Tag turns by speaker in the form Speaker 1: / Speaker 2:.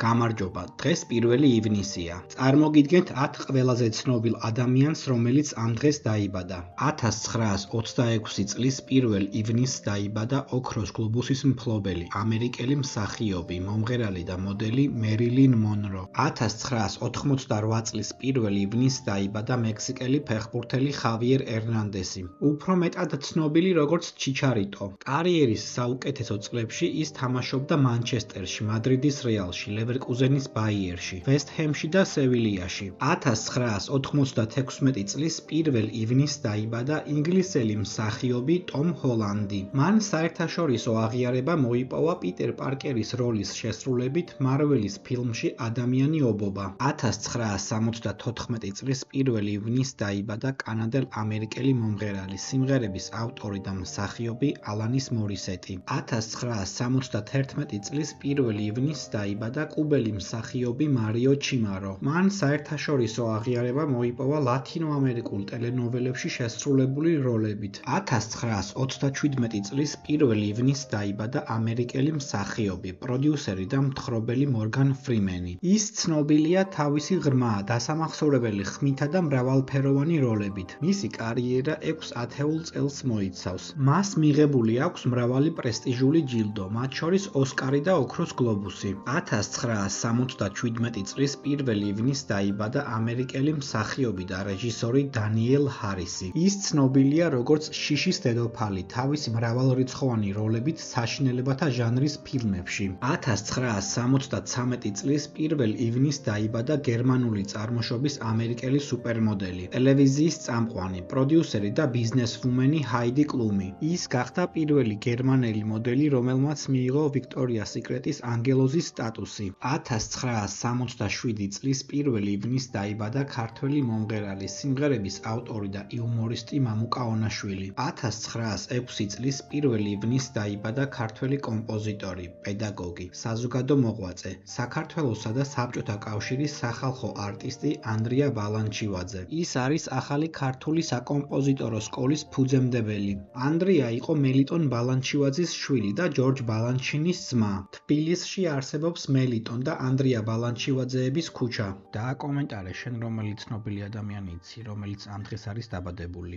Speaker 1: გამარჯობა, დღეს 1 ივნისია. წარმოგიდგენთ 10 ყველაზე ცნობილ ადამიანს, რომელიც ამ დღეს დაიბადა. 1926 წლის 1 ივნისს დაიბადა ოქროს გლობუსის მფლობელი, ამერიკელი მსახიობი, მომღერალი და მოდელი მერილინ მონრო. 1988 წლის 1 ივნისს დაიბადა მექსიკელი ფეხბურთელი ხავიერ ერნანდესი, უფრო მეტად ცნობილი როგორც ჩიჩარიტო. კარიერის საუკეთესო წლებში ის თამაშობდა მანჩესტერში, მადრიდის რეალში, ლევერკუზენის ბაიერში, ვესტჰემში და სევილიაში. 1996 წლის 1 ივნისს დაიბადა ინგლისელი მსახიობი ტომ ჰოლანდი. მან საერთაშორისო აღიარება მოიპოვა პიტერ პარკერის როლის შესრულებით მარველის ფილმში ადამიანი ობობა. 1974 წლის 1 ივნისს დაიბადა კანადელ-ამერიკელი მომღერალი, სიმღერების ავტორი და მსახიობი ალანის მორისეტი. 1971 წლის 1 ივნისს დაიბადა კუბელი მსახიობი მარიო ჩიმარო. მან საერთაშორისო აღიარება მოიპოვა ლათინო-ამერიკულ ტელენოველებში შესრულებული როლებით. 1927 წლის 1 ივნისს დაიბადა ამერიკელი მსახიობი, პროდიუსერი და მთხრობელი მორგან ფრიმენი. ის ცნობილია თავისი ღრმა, დასამახსოვრებელი ხმითა და მრავალფეროვანი როლებით. მისი კარიერა 6 ათეულ წელს მოიცავს. მას მიღებული აქვს მრავალი პრესტიჟული ჯილდო, მათ შორის ოსკარი და ოქროს გლობუსი. 1977 წლის 1 ივნისს დაიბადა ამერიკელი მსახიობი და რეჟისორი დანიელ ჰარისი. ის ცნობილია როგორც შიშის დედოფალი თავისი მრავალრიცხოვანი როლებით საშინელებათა ჟანრის ფილმებში. 1973 წლის 1 ივნისს დაიბადა გერმანული წარმოშობის ამერიკელი სუპერმოდელი, ტელევიზიის წამყვანი, პროდიუსერი და ბიზნესვუმენი ჰაიდი კლუმი. ის გახდა პირველი გერმანელი მოდელი, რომელმაც მიიღო ვიქტორიას სიკრეტის ანგელოზის სტატუსი. 1967 წლის 1 ივნისს დაიბადა ქართველი მომღერალი, სიმღერების ავტორი და იუმორისტი მამუკა ონაშვილი. 1906 წლის 1 ივნისს დაიბადა ქართველი კომპოზიტორი, პედაგოგი, საზოგადო მოღვაწე, საქართველოსა და საბჭოთა კავშირის სახალხო არტისტი ანდრია ბალანჩივაძე. ის არის ახალი ქართული საკომპოზიტორო სკოლის ფუძემდებელი. ანდრია იყო მელიტონ ბალანჩივაძის შვილი და ჯორჯ ბალანჩინის ძმა. თბილისში არსებობს მელიტონ და ანდრია ბალანჩივაძეების ქუჩა. დააკომენტარე შენ რომელი ცნობილი ადამიანი იცი, რომელიც ამ დღეს არის დაბადებული.